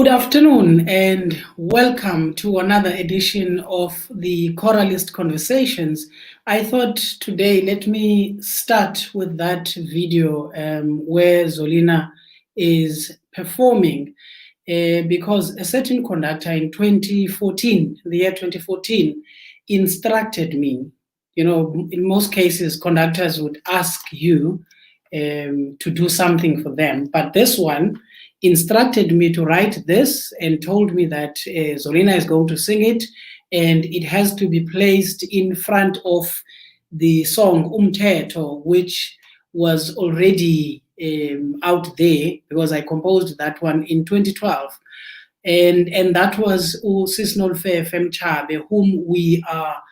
Good afternoon and welcome to another edition of the Choralist Conversations. I thought today let me start with that video where Zolina is performing because a certain conductor in 2014, the year 2014, instructed me. You know, in most cases, conductors would ask you to do something for them, but this one instructed me to write this and told me that Zolina is going to sing it and it has to be placed in front of the song Umthetho, which was already out there because I composed that one in 2012. And that was Sis Nolufefe Mtshabe, whom we are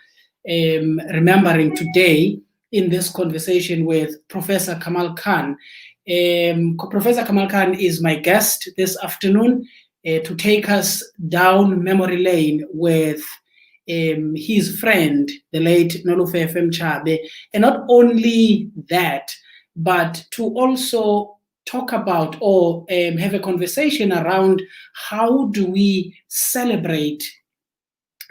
remembering today in this conversation with Professor Kamal Khan. Professor Kamal Khan is my guest this afternoon to take us down memory lane with his friend, the late Nolufefe Mtshabe. And not only that, but to also talk about or have a conversation around how do we celebrate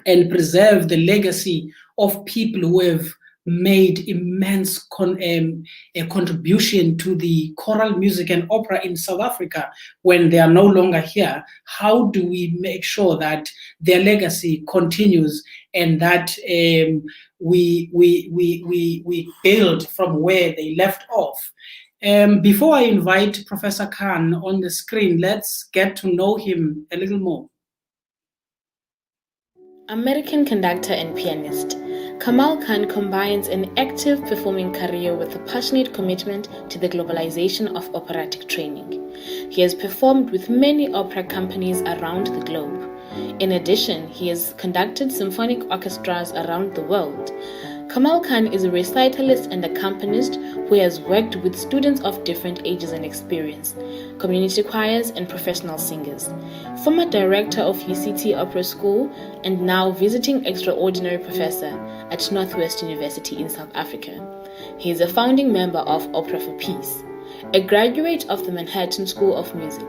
and preserve the legacy of people who have made immense contribution to the choral music and opera in South Africa when they are no longer here. How do we make sure that their legacy continues and that we build from where they left off? Before I invite Professor Khan on the screen, let's get to know him a little more. American conductor and pianist, Kamal Khan combines an active performing career with a passionate commitment to the globalization of operatic training. He has performed with many opera companies around the globe. In addition, he has conducted symphonic orchestras around the world. Kamal Khan is a recitalist and accompanist who has worked with students of different ages and experience, community choirs and professional singers. Former director of UCT Opera School and now visiting extraordinary professor at Northwest University in South Africa. He is a founding member of Opera for Peace. A graduate of the Manhattan School of Music,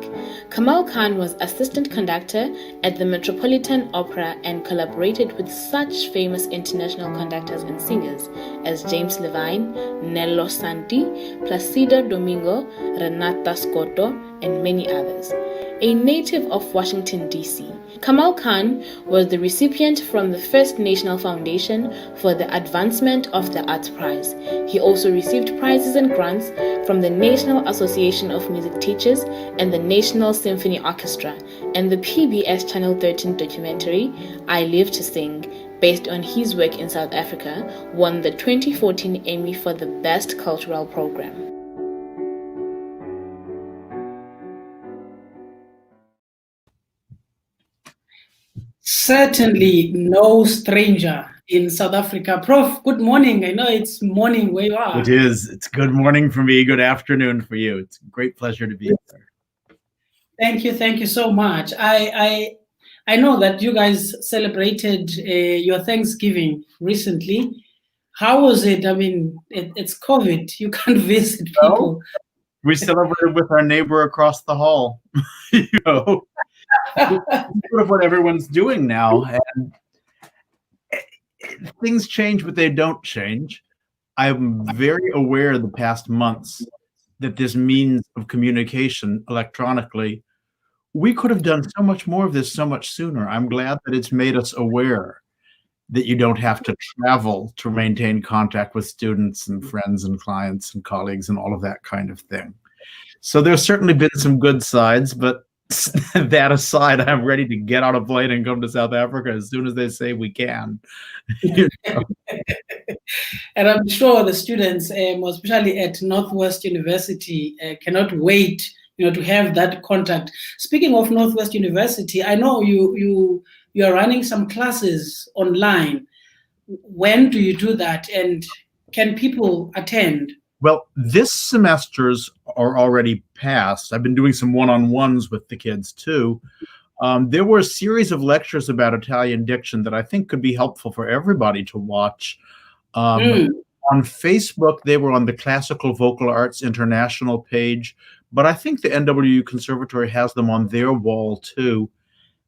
Kamal Khan was assistant conductor at the Metropolitan Opera and collaborated with such famous international conductors and singers as James Levine, Nello Santi, Placido Domingo, Renata Scotto, and many others. A native of Washington, D.C., Kamal Khan was the recipient from the First National Foundation for the Advancement of the Arts Prize. He also received prizes and grants from the National Association of Music Teachers and the National Symphony Orchestra, and the PBS Channel 13 documentary, I Live to Sing, based on his work in South Africa, won the 2014 Emmy for the Best Cultural Program. Certainly no stranger in South Africa. Prof, good morning. I know it's morning where you are. It is. It's good morning for me. Good afternoon for you. It's a great pleasure to be here. Thank you so much. I know that you guys celebrated your Thanksgiving recently. How was it? I mean, it's COVID. You can't visit people. We celebrated with our neighbor across the hall. You know, sort of what everyone's doing now. And things change, but they don't change. I'm very aware the past months that this means of communication electronically, we could have done so much more of this so much sooner. I'm glad that it's made us aware that you don't have to travel to maintain contact with students and friends and clients and colleagues and all of that kind of thing. So there's certainly been some good sides, but that aside, I'm ready to get on a plane and come to South Africa as soon as they say we can. You know? And I'm sure the students, especially at Northwest University, cannot wait, to have that contact. Speaking of Northwest University, I know you are running some classes online. When do you do that, and can people attend? Well, this semester's are already passed. I've been doing some one-on-ones with the kids too. There were a series of lectures about Italian diction that I think could be helpful for everybody to watch. On Facebook, they were on the Classical Vocal Arts International page, but I think the NWU Conservatory has them on their wall too.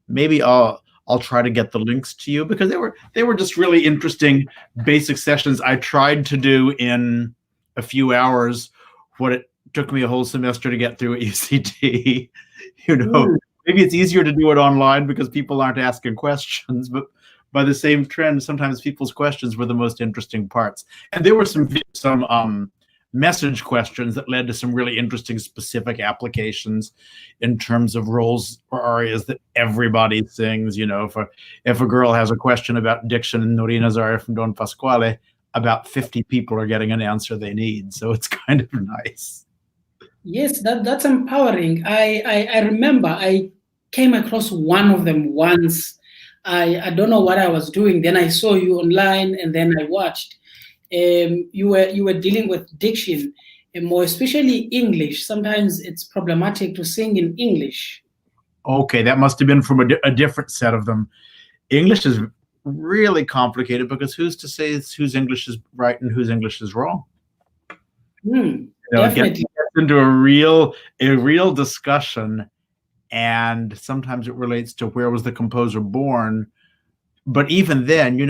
Maybe I'll try to get the links to you, because they were just really interesting basic sessions. I tried to do in a few hours what it took me a whole semester to get through at UCT. Maybe it's easier to do it online because people aren't asking questions, but by the same trend, sometimes people's questions were the most interesting parts. And there were some message questions that led to some really interesting specific applications in terms of roles or arias that everybody sings. If a girl has a question about diction in Norina's aria from Don Pasquale, about 50 people are getting an answer they need. So it's kind of nice. Yes, that's empowering. I remember I came across one of them once. I don't know what I was doing. Then I saw you online, and then I watched. You were dealing with diction, and more especially English. Sometimes it's problematic to sing in English. Okay, that must have been from a different set of them. English is really complicated because who's to say whose English is right and whose English is wrong? Definitely. It gets into a real discussion, and sometimes it relates to where was the composer born. But even then,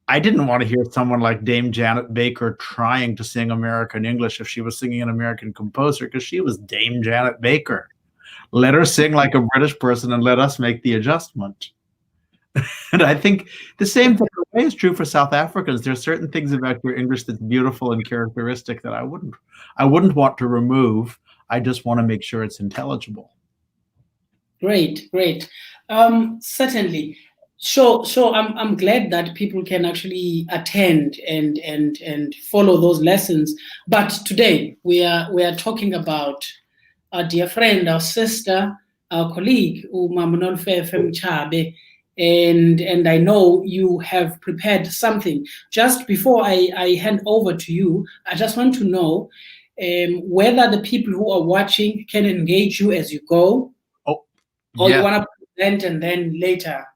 I didn't want to hear someone like Dame Janet Baker trying to sing American English if she was singing an American composer, because she was Dame Janet Baker. Let her sing like a British person and let us make the adjustment. And I think the same thing is true for South Africans. There are certain things about your English that's beautiful and characteristic that I wouldn't want to remove. I just want to make sure it's intelligible. Great. Certainly. So I'm glad that people can actually attend and follow those lessons. But today we are talking about our dear friend, our sister, our colleague, Nolufefe Mtshabe. And I know you have prepared something. Just before I hand over to you, I just want to know whether the people who are watching can engage you as you go, or you want to present and then later.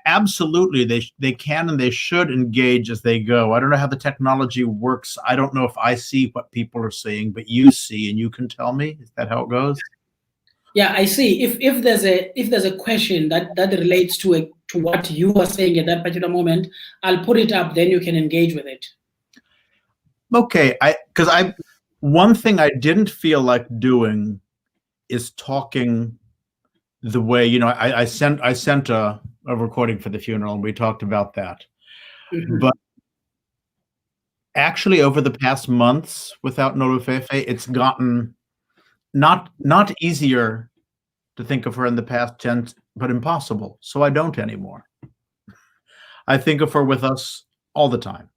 Absolutely, they can and they should engage as they go. I don't know how the technology works. I don't know if I see what people are saying, but you see, and you can tell me. Is that how it goes? Yeah, I see. If there's a question that relates to what you are saying at that particular moment, I'll put it up. Then you can engage with it. Okay, one thing I didn't feel like doing is talking the way I sent a recording for the funeral, and we talked about that. Mm-hmm. But actually, over the past months, without Nolufefe, it's gotten not easier to think of her in the past tense, but impossible. So I don't anymore. I think of her with us all the time.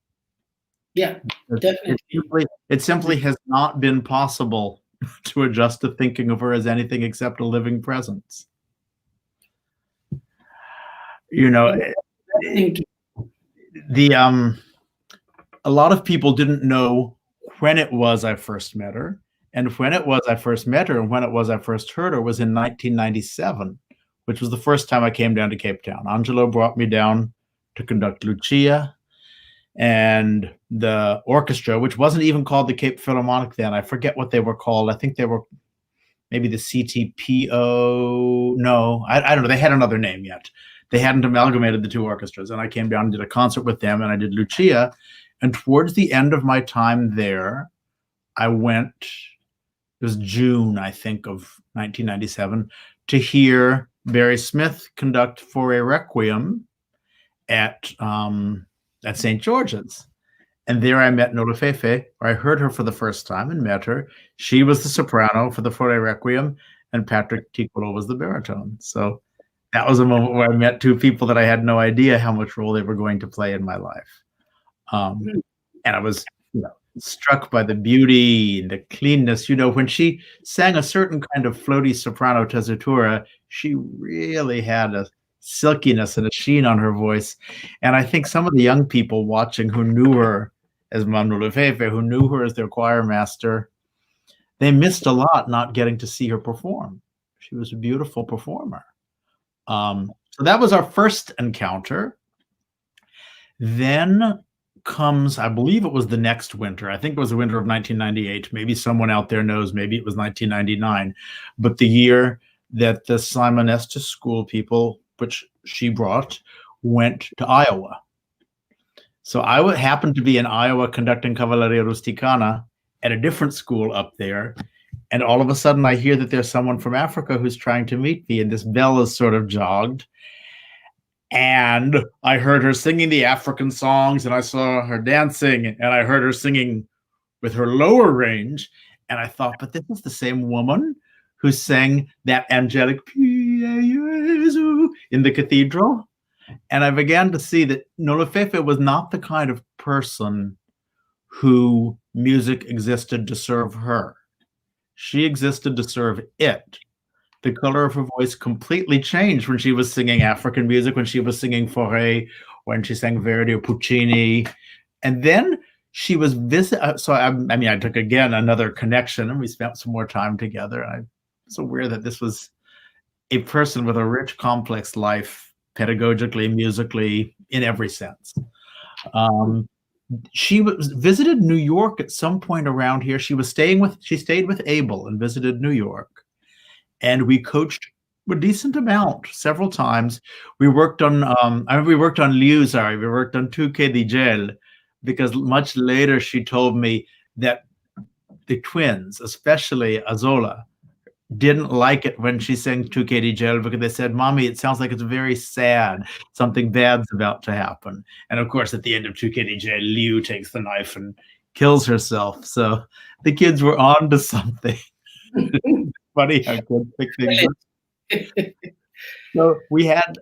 Yeah, definitely. It simply has not been possible to adjust to thinking of her as anything except a living presence. A lot of people didn't know when it was I first met her. And when it was I first met her and when it was I first heard her was in 1997, which was the first time I came down to Cape Town. Angelo brought me down to conduct Lucia, and the orchestra, which wasn't even called the Cape Philharmonic then. I forget what they were called. I think they were maybe the CTPO. No, I don't know. They had another name yet. They hadn't amalgamated the two orchestras. And I came down and did a concert with them, and I did Lucia. And towards the end of my time there, I went, it was June, I think, of 1997, to hear Barry Smith conduct For a Requiem at St. George's. And there I met Nolufefe, or I heard her for the first time and met her. She was the soprano for the For a Requiem, and Patrick Ticcolo was the baritone. So that was a moment where I met two people that I had no idea how much role they were going to play in my life. And I was struck by the beauty and the cleanness. When she sang a certain kind of floaty soprano tessitura, she really had a silkiness and a sheen on her voice. And I think some of the young people watching who knew her as Mam Nolufefe, who knew her as their choir master, they missed a lot not getting to see her perform. She was a beautiful performer. So that was our first encounter. Then comes, I believe it was the next winter. I think it was the winter of 1998. Maybe someone out there knows. Maybe it was 1999. But the year that the Simon Estes School people, which she brought, went to Iowa. So I happened to be in Iowa conducting Cavalleria Rusticana at a different school up there. And all of a sudden I hear that there's someone from Africa who's trying to meet me, and this bell is sort of jogged. And I heard her singing the African songs, and I saw her dancing, and I heard her singing with her lower range. And I thought, but this is the same woman who sang that angelic in the cathedral. And I began to see that Nolufefe was not the kind of person who music existed to serve her. She existed to serve it. The color of her voice completely changed when she was singing African music, when she was singing Fauré, when she sang Verdi or Puccini. And then she was so I took again another connection, and we spent some more time together. I was aware that this was a person with a rich, complex life, pedagogically, musically, in every sense. She visited New York at some point around here. She stayed with Abel and visited New York. And we coached a decent amount several times. We worked on we worked on Tuke di Gel, because much later she told me that the twins, especially Azola, didn't like it when she sang Tuke di Gel, because they said, "Mommy, it sounds like it's very sad. Something bad's about to happen." And of course, at the end of Tuke di Gel, Liu takes the knife and kills herself. So the kids were on to something. Funny how good pick things up. So we had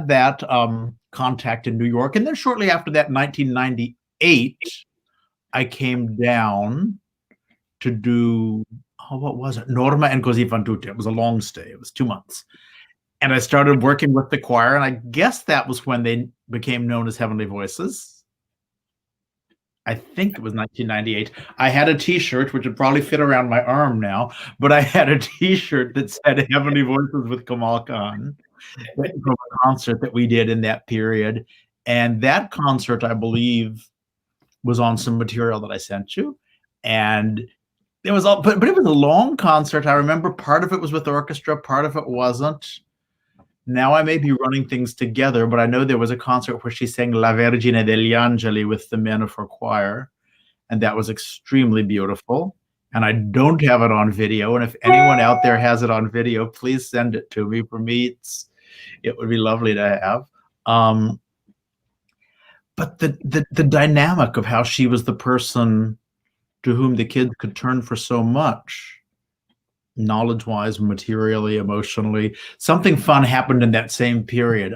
that contact in New York, and then shortly after that, 1998, I came down to do what was it? Norma and Così fan tutte. It was a long stay. It was 2 months, and I started working with the choir, and I guess that was when they became known as Heavenly Voices. I think it was 1998. I had a T-shirt, which would probably fit around my arm now, but I had a T-shirt that said Heavenly Voices with Kamal Khan from a concert that we did in that period. And that concert, I believe, was on some material that I sent you. And it was all, but it was a long concert. I remember part of it was with orchestra, part of it wasn't. Now I may be running things together, but I know there was a concert where she sang La Vergine degli Angeli with the men of her choir, and that was extremely beautiful. And I don't have it on video, and if anyone out there has it on video, please send it to me. For me, it would be lovely to have. But the dynamic of how she was the person to whom the kids could turn for so much, knowledge-wise, materially, emotionally. Something fun happened in that same period.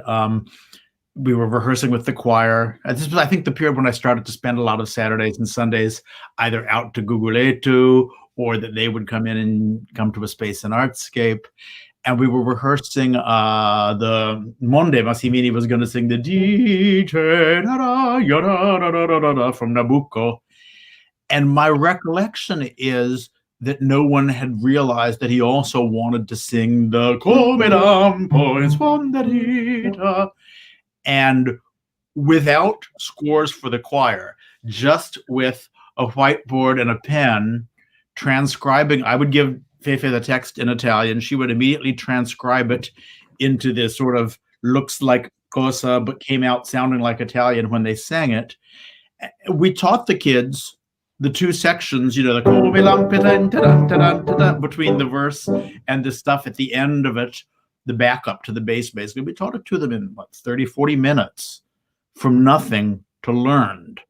We were rehearsing with the choir. This was, I think, the period when I started to spend a lot of Saturdays and Sundays either out to Guguletu, or that they would come in and come to a space in Artscape. And we were rehearsing the Monde. Massimini was going to sing the from Nabucco. And my recollection is that no one had realized that he also wanted to sing the Come Lampo in Sponderita, and without scores for the choir, just with a whiteboard and a pen, transcribing. I would give Fefe the text in Italian. She would immediately transcribe it into this sort of looks like Cosa, but came out sounding like Italian when they sang it. We taught the kids the two sections, the between the verse and the stuff at the end of it, the backup to the bass, basically. We taught it to them in 30, 40 minutes from nothing to learned.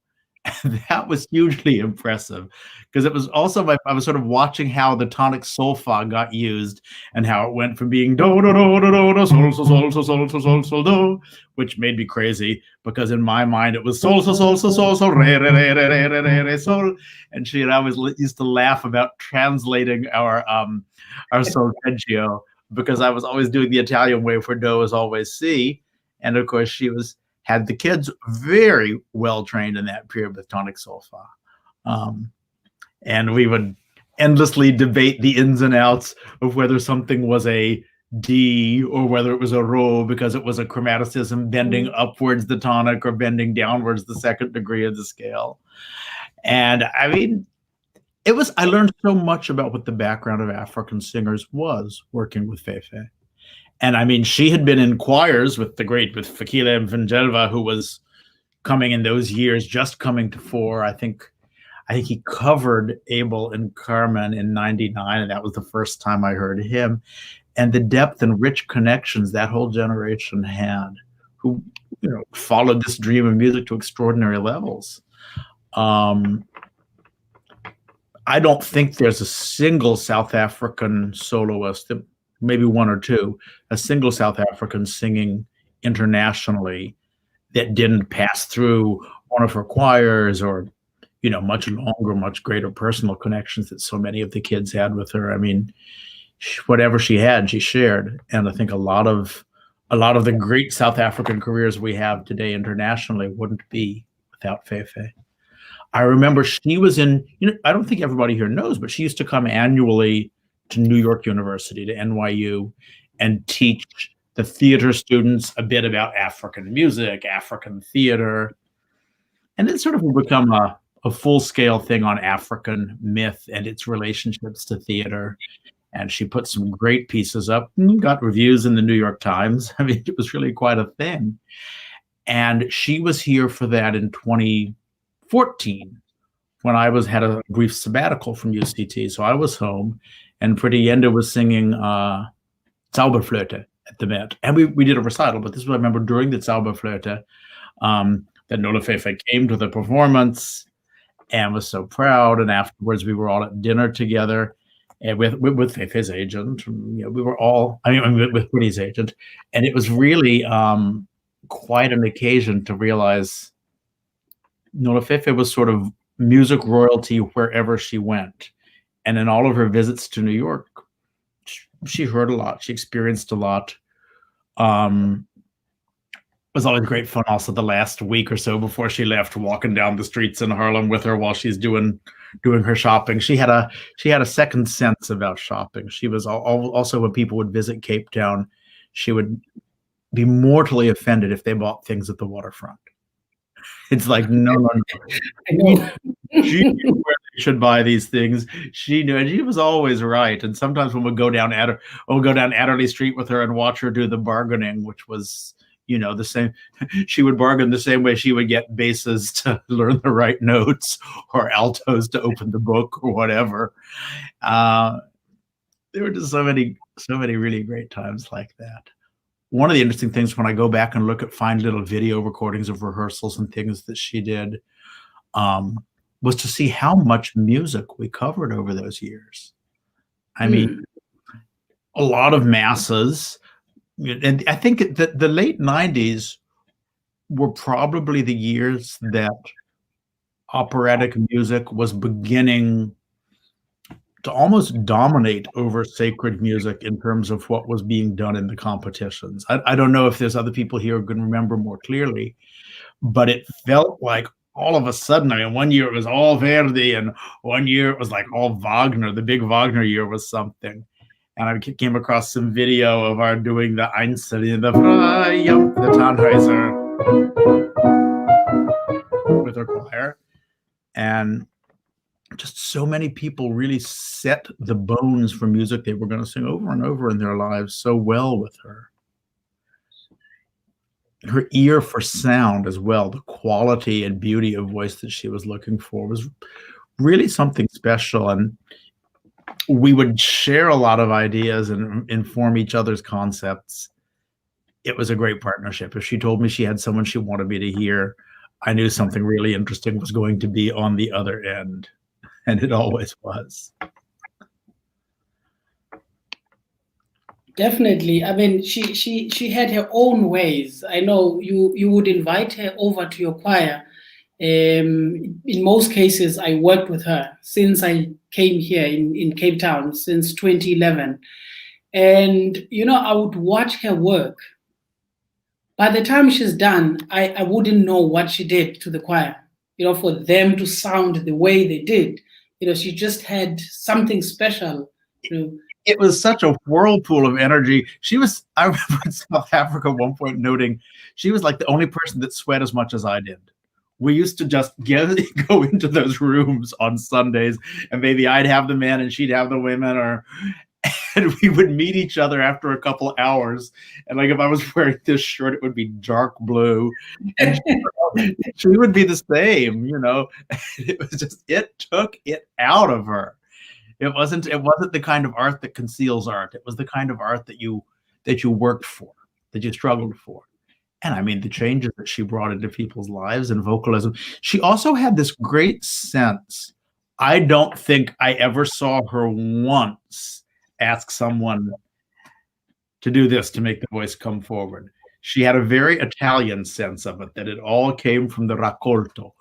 And that was hugely impressive, because it was also I was sort of watching how the tonic sol fa got used, and how it went from being do do do do do do sol sol sol sol sol sol sol do, which made me crazy, because in my mind it was sol sol sol sol sol sol re re re re re re re sol, and she and I always used to laugh about translating our solfeggio, because I was always doing the Italian way where do is always C, and of course she had the kids very well trained in that period with tonic sol fa. And we would endlessly debate the ins and outs of whether something was a D, or whether it was a Ro because it was a chromaticism bending upwards the tonic or bending downwards the second degree of the scale. And I mean, I learned so much about what the background of African singers was working with Fefe. And I mean, she had been in choirs with Fikile Mtshabe, who was coming in those years, just coming to fore. I think he covered Abel and Carmen in '99, and that was the first time I heard him. And the depth and rich connections that whole generation had, who followed this dream of music to extraordinary levels. I don't think there's a single South African soloist, maybe one or two, a single South African singing internationally that didn't pass through one of her choirs or, much longer, much greater personal connections that so many of the kids had with her. I mean, whatever she had, she shared. And I think a lot of the great South African careers we have today internationally wouldn't be without Fefe. I remember she was in, I don't think everybody here knows, but she used to come annually to New York University, to NYU, and teach the theater students a bit about African music, African theater. And it sort of will become a full-scale thing on African myth and its relationships to theater. And she put some great pieces up, got reviews in the New York Times. I mean, it was really quite a thing. And she was here for that in 2014 when I had a brief sabbatical from UCT. So I was home, and Pretty Yenda was singing Zauberflöte at the Met. And we did a recital, but this was, I remember, during the Zauberflöte, that Nolufefe came to the performance and was so proud. And afterwards, we were all at dinner together and with his agent. We were all, with Pretty's agent. And it was really quite an occasion to realize Nolufefe was sort of music royalty wherever she went. And in all of her visits to New York, she heard a lot. She experienced a lot. It was always great fun also the last week or so before she left, walking down the streets in Harlem with her while she's doing her shopping. She had a second sense about shopping. She was also, when people would visit Cape Town, she would be mortally offended if they bought things at the waterfront. It's like, no. She knew where they should buy these things. She knew, and she was always right. And sometimes when we'd go down Adderley Street with her and watch her do the bargaining, which was, the same. She would bargain the same way she would get basses to learn the right notes or altos to open the book or whatever. There were just so many really great times like that. One of the interesting things when I go back and find little video recordings of rehearsals and things that she did, was to see how much music we covered over those years. I mean, a lot of masses. And I think that the late 90s were probably the years that operatic music was beginning to almost dominate over sacred music in terms of what was being done in the competitions. I don't know if there's other people here who can remember more clearly, but it felt like all of a sudden, one year it was all Verdi, and one year it was like all Wagner. The big Wagner year was something. And I came across some video of our doing the Einzel, the Tannhäuser with her choir. And just so many people really set the bones for music they were going to sing over and over in their lives so well with her. Her ear for sound as well, the quality and beauty of voice that she was looking for was really something special. And we would share a lot of ideas and inform each other's concepts. It was a great partnership. If she told me she had someone she wanted me to hear, I knew something really interesting was going to be on the other end. And it always was. Definitely. I mean, she had her own ways. I know you would invite her over to your choir. In most cases, I worked with her since I came here in Cape Town since 2011. And, I would watch her work. By the time she's done, I wouldn't know what she did to the choir, for them to sound the way they did. She just had something special, it was such a whirlpool of energy. I remember in South Africa at one point noting she was like the only person that sweat as much as I did. We used to just go into those rooms on Sundays, and maybe I'd have the men and she'd have the women, and we would meet each other after a couple hours. And like if I was wearing this shirt, it would be dark blue, and she would be the same. It was just, it took it out of her. It wasn't the kind of art that conceals art. It was the kind of art that you worked for, that you struggled for. And I mean, the changes that she brought into people's lives and vocalism. She also had this great sense. I don't think I ever saw her once ask someone to do this to make the voice come forward. She had a very Italian sense of it, that it all came from the raccolto.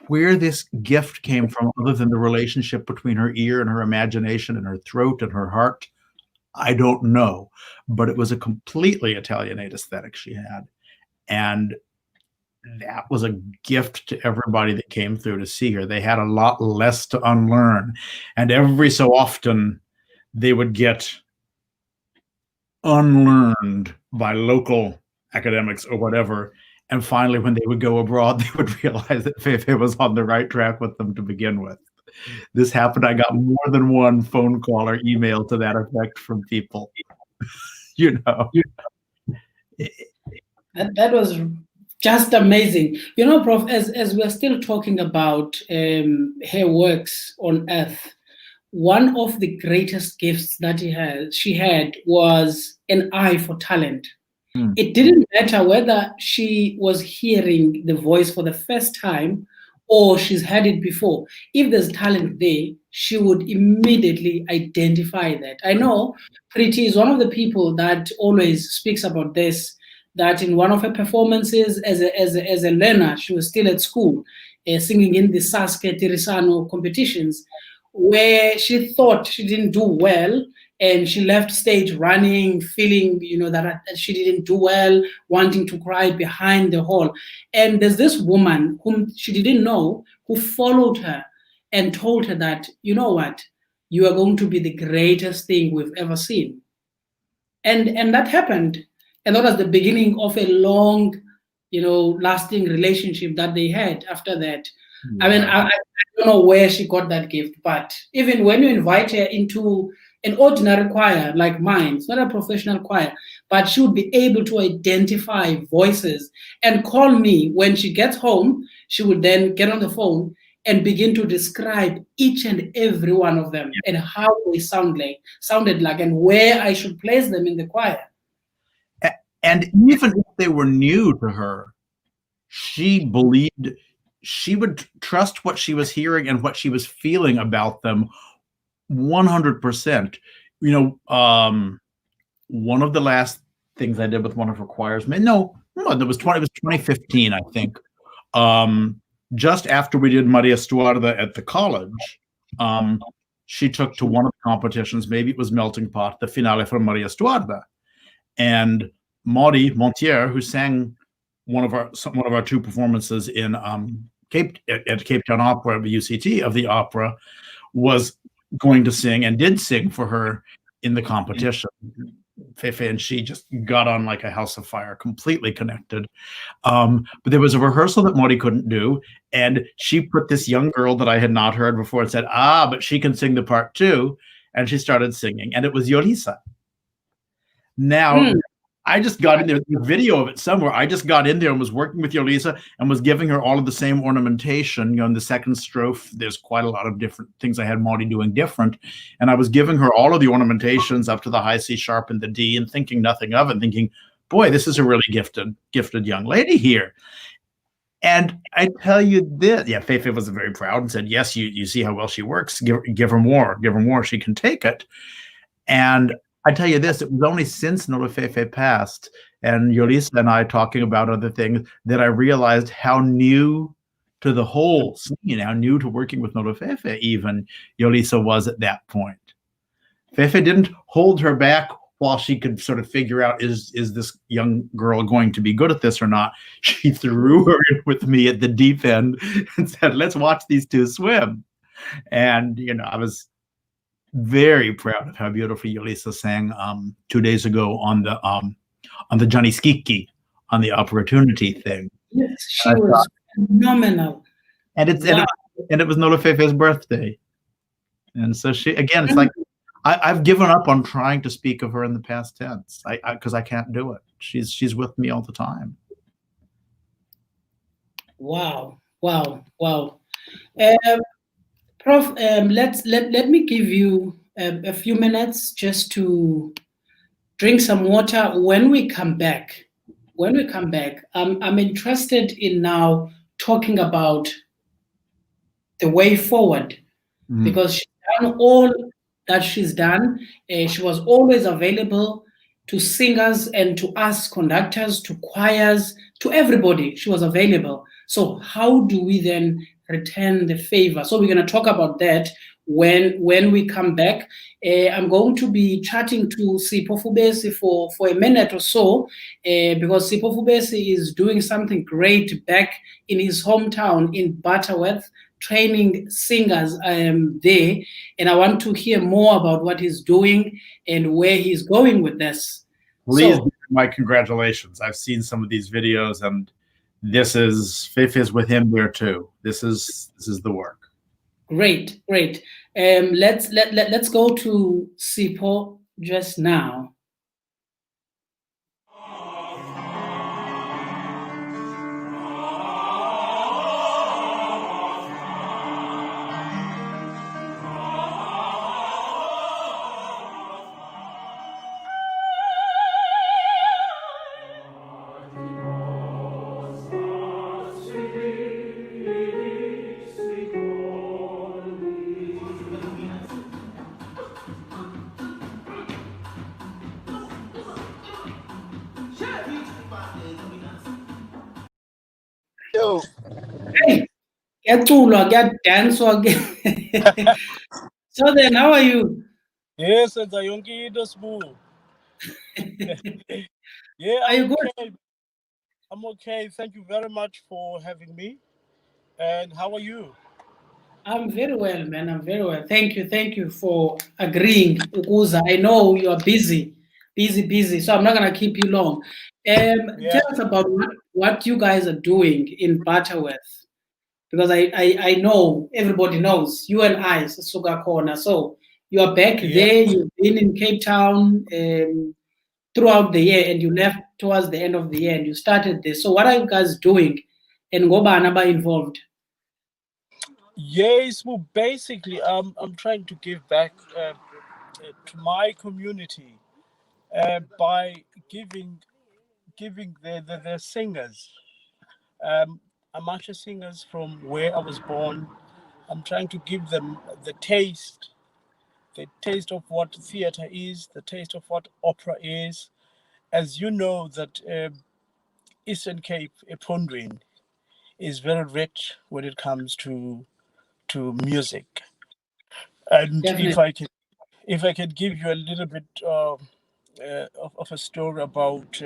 Where this gift came from, other than the relationship between her ear and her imagination and her throat and her heart, I don't know. But it was a completely Italianate aesthetic she had. And that was a gift to everybody that came through to see her. They had a lot less to unlearn. And every so often, they would get unlearned by local academics or whatever. And finally, when they would go abroad, they would realize that Fefe was on the right track with them to begin with. This happened. I got more than one phone call or email to that effect from people. That was just amazing. Prof, as we're still talking about her works on earth, one of the greatest gifts that she had was an eye for talent. It didn't matter whether she was hearing the voice for the first time or she's heard it before. If there's talent there, she would immediately identify that. I know Priti is one of the people that always speaks about this, that in one of her performances as a learner, she was still at school, singing in the Saske Tirisano competitions, where she thought she didn't do well, and she left stage running, feeling, that she didn't do well, wanting to cry behind the hall. And there's this woman whom she didn't know who followed her and told her that, you know what, you are going to be the greatest thing we've ever seen. And that happened. And that was the beginning of a long, lasting relationship that they had after that. Yeah. I mean, I don't know where she got that gift, but even when you invite her into an ordinary choir like mine, it's not a professional choir, but she would be able to identify voices and call me. When she gets home, she would then get on the phone and begin to describe each and every one of them and how they sounded like and where I should place them in the choir. And even if they were new to her, she believed, she would trust what she was hearing and what she was feeling about them 100%. One of the last things I did with one of her choirs, it was 2015, I think. Just after we did Maria Stuarda at the college, she took to one of the competitions, maybe it was Melting Pot, the finale from Maria Stuarda. And Maury Montier, who sang one of our two performances in Cape Town Opera, the UCT of the opera, was going to sing and did sing for her in the competition. Fefe and she just got on like a house of fire, completely connected. But there was a rehearsal that Maury couldn't do, and she put this young girl that I had not heard before and said, but she can sing the part too. And she started singing, and it was Yolisa. Now, I just got in there, the video of it somewhere. I just got in there and was working with Yolisa and was giving her all of the same ornamentation. In the second strophe, there's quite a lot of different things I had Maury doing different. And I was giving her all of the ornamentations up to the high C sharp and the D, and thinking nothing of it, thinking, boy, this is a really gifted young lady here. And I tell you this, Fefe was very proud and said, yes, you see how well she works. Give her more. She can take it. And I tell you this, it was only since Nolufefe passed and Yolisa and I talking about other things that I realized how new to the whole scene, how new to working with Nolufefe even Yolisa was at that point. Fefe didn't hold her back while she could sort of figure out, is this young girl going to be good at this or not? She threw her in with me at the deep end and said, let's watch these two swim. And, very proud of how beautifully Yolisa sang 2 days ago on the Johnny Skiki, on the opportunity thing. Yes, she was phenomenal. And Wow. it was Nolufefe's birthday. And so she, again, it's like I've given up on trying to speak of her in the past tense. Because I can't do it. She's with me all the time. Wow. Prof, let me give you a few minutes just to drink some water. When we come back, I'm interested in now talking about the way forward, because she's done all that she's done. She was always available to singers and to us conductors, to choirs, to everybody. She was available. So how do we then return the favor? So we're going to talk about that when we come back. I'm going to be chatting to Sipho Fubesi for a minute or so, because Sipho Fubesi is doing something great back in his hometown in Butterworth, training singers there, and I want to hear more about what he's doing and where he's going with this. Please, so, my congratulations. I've seen some of these videos, and this is Fif is with him there too. This is the work. Great. Let's go to Sipho just now. Hey, dance again. So then, how are you? Yes, it's a yonke into Yeah, are you okay. Good? I'm okay. Thank you very much for having me. And how are you? I'm very well, man. I'm very well. Thank you for agreeing, Ukuza. I know you are busy, so I'm not going to keep you long. Tell us about what you guys are doing in Butterworth, because I know everybody knows you and I, Suga Corner. So you are back there. You've been in Cape Town throughout the year, and you left towards the end of the year, and you started this. So what are you guys doing? And Goba involved? Yes, well, basically, I'm trying to give back to my community by giving the singers, amateur singers from where I was born. I'm trying to give them the taste of what theater is, the taste of what opera is. As you know, that Eastern Cape, Epondwin, is very rich when it comes to music. And Definitely. if I can give you a little bit of a story about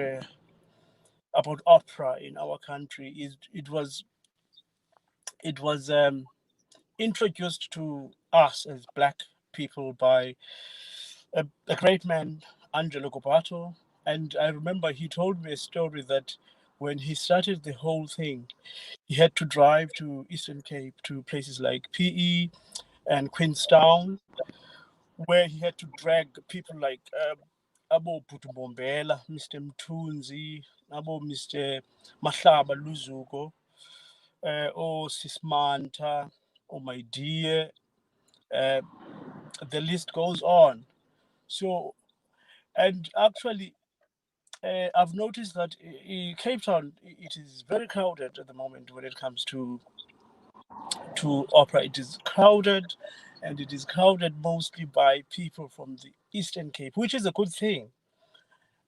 opera in our country, it was introduced to us as Black people by a great man, Angelo Gobato. And I remember he told me a story that when he started the whole thing, he had to drive to Eastern Cape, to places like PE and Queenstown, where he had to drag people like Abo Putumbombela, Mr. Mtunzi, Abo Mr. Mahlaba Luzuko, or Sismanta, or My Dear. The list goes on. So, and actually, I've noticed that Cape Town, it is very crowded at the moment when it comes to opera. It is crowded, and it is crowded mostly by people from the Eastern Cape, which is a good thing.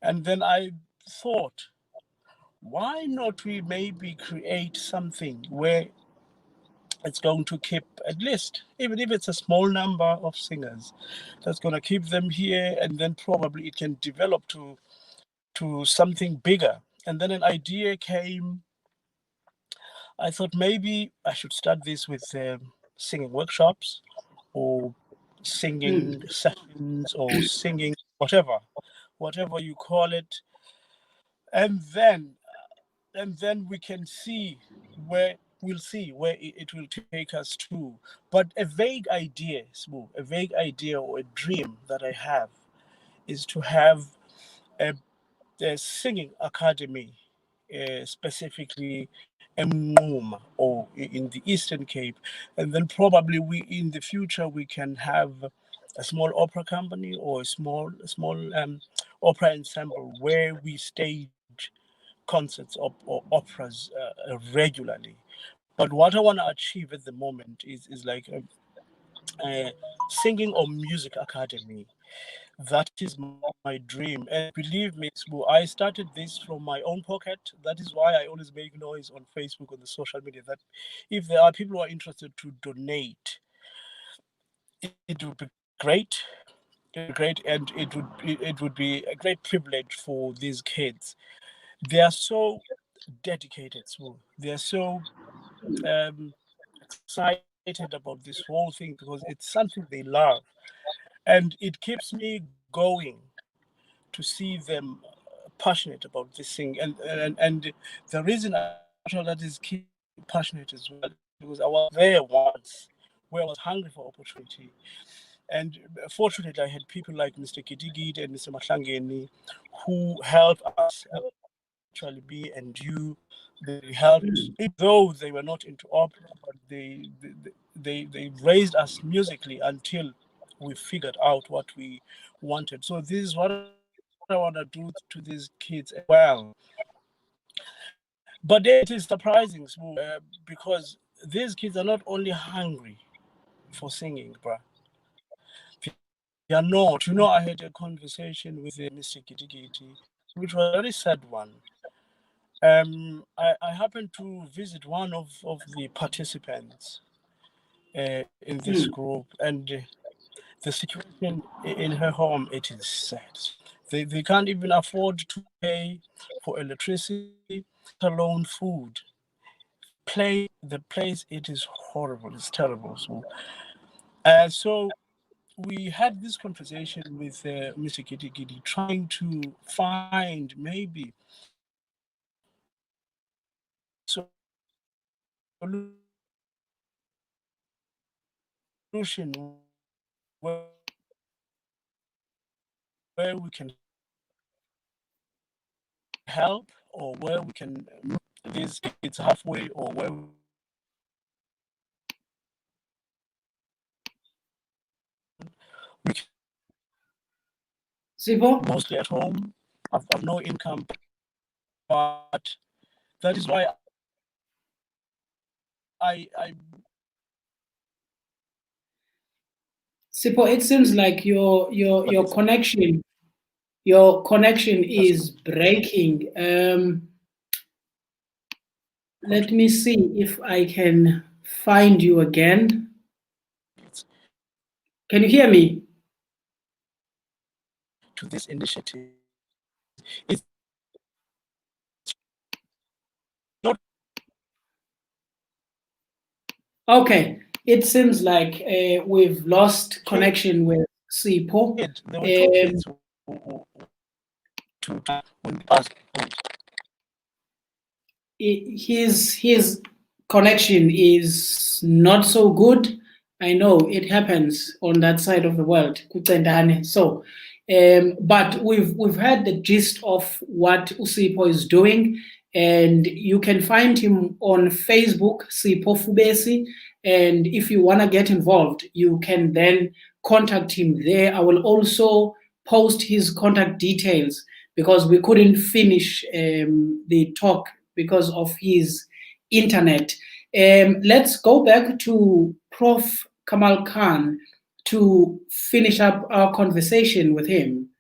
And then I thought, why not we maybe create something where it's going to keep, at least, even if it's a small number of singers, that's going to keep them here, and then probably it can develop to something bigger. And then an idea came. I thought maybe I should start this with singing workshops, or singing sessions or singing whatever you call it, and then we can see where it will take us to. But a vague idea, Sbu, a vague idea or a dream that I have is to have a, a singing academy, specifically Mnquma or in the Eastern Cape, and then probably in the future we can have a small opera company or a small opera ensemble where we stage concerts or operas regularly. But what I want to achieve at the moment is like a singing or music academy. That is my dream. And believe me, Sbu, I started this from my own pocket. That is why I always make noise on Facebook, on the social media, that if there are people who are interested to donate, it would be great. Great, and it would be a great privilege for these kids. They are so dedicated, Sbu. They are so excited about this whole thing because it's something they love, and it keeps me going to see them passionate about this thing. And the reason I feel that is keep passionate as well because I was there once where I was hungry for opportunity. And fortunately, I had people like Mr. Kitigid and Mr. Mahlangeni who helped us, actually me and you. They helped, even though they were not into opera, but they raised us musically until we figured out what we wanted. So this is what I want to do to these kids as well. But it is surprising, because these kids are not only hungry for singing, bruh. They are not. You know, I had a conversation with Mr. Gidigiti, which was a very sad one. I happened to visit one of the participants in this group, and the situation in her home, it is sad. They can't even afford to pay for electricity, alone food. The place, it is horrible. It's terrible. So we had this conversation with Mr. Gidi Gidi, trying to find maybe solution where we can help, or where we can these kids halfway, or where we can mostly at home. I've no income, but that is why I Sipo, it seems like your connection is breaking. Let me see if I can find you again. Can you hear me? To this initiative, it's not okay. It seems like we've lost connection with Sipo. There were two kids when asked. His connection is not so good. I know it happens on that side of the world. So, but we've heard the gist of what Usipo is doing, and you can find him on Facebook, Sipo Fubesi. And if you want to get involved, you can then contact him there. I will also post his contact details because we couldn't finish the talk because of his internet. Let's go back to Prof. Kamal Khan to finish up our conversation with him.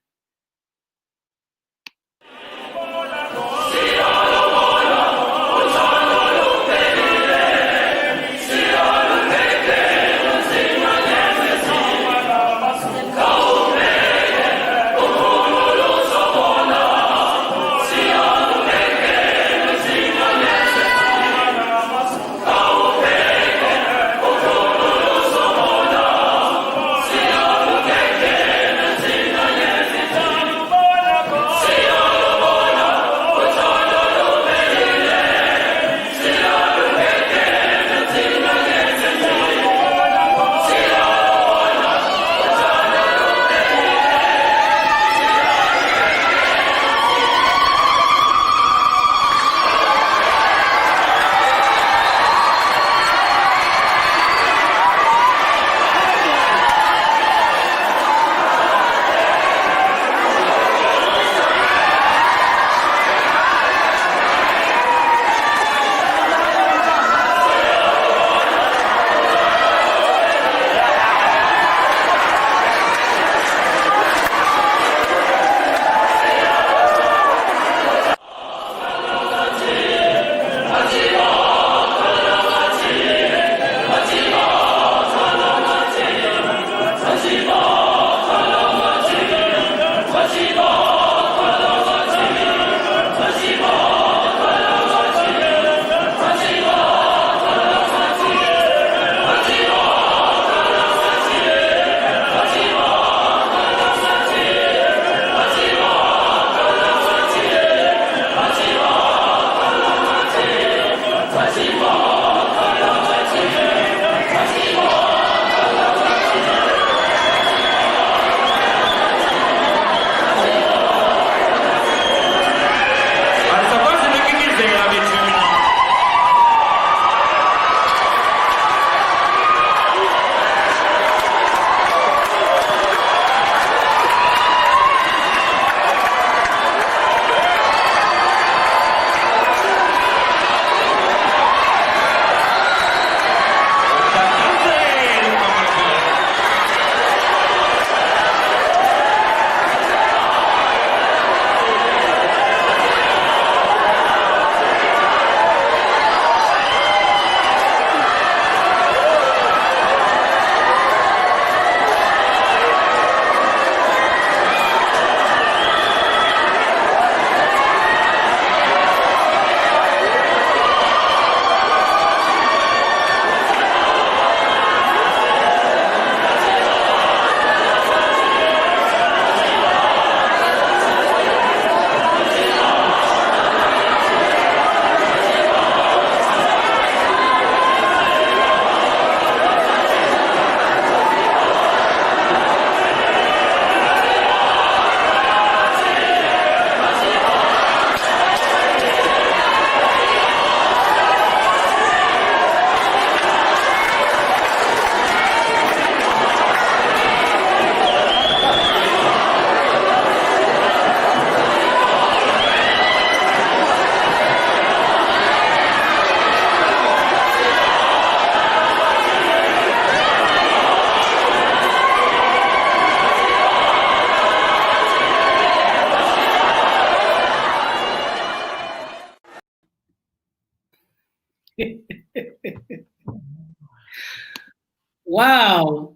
Wow.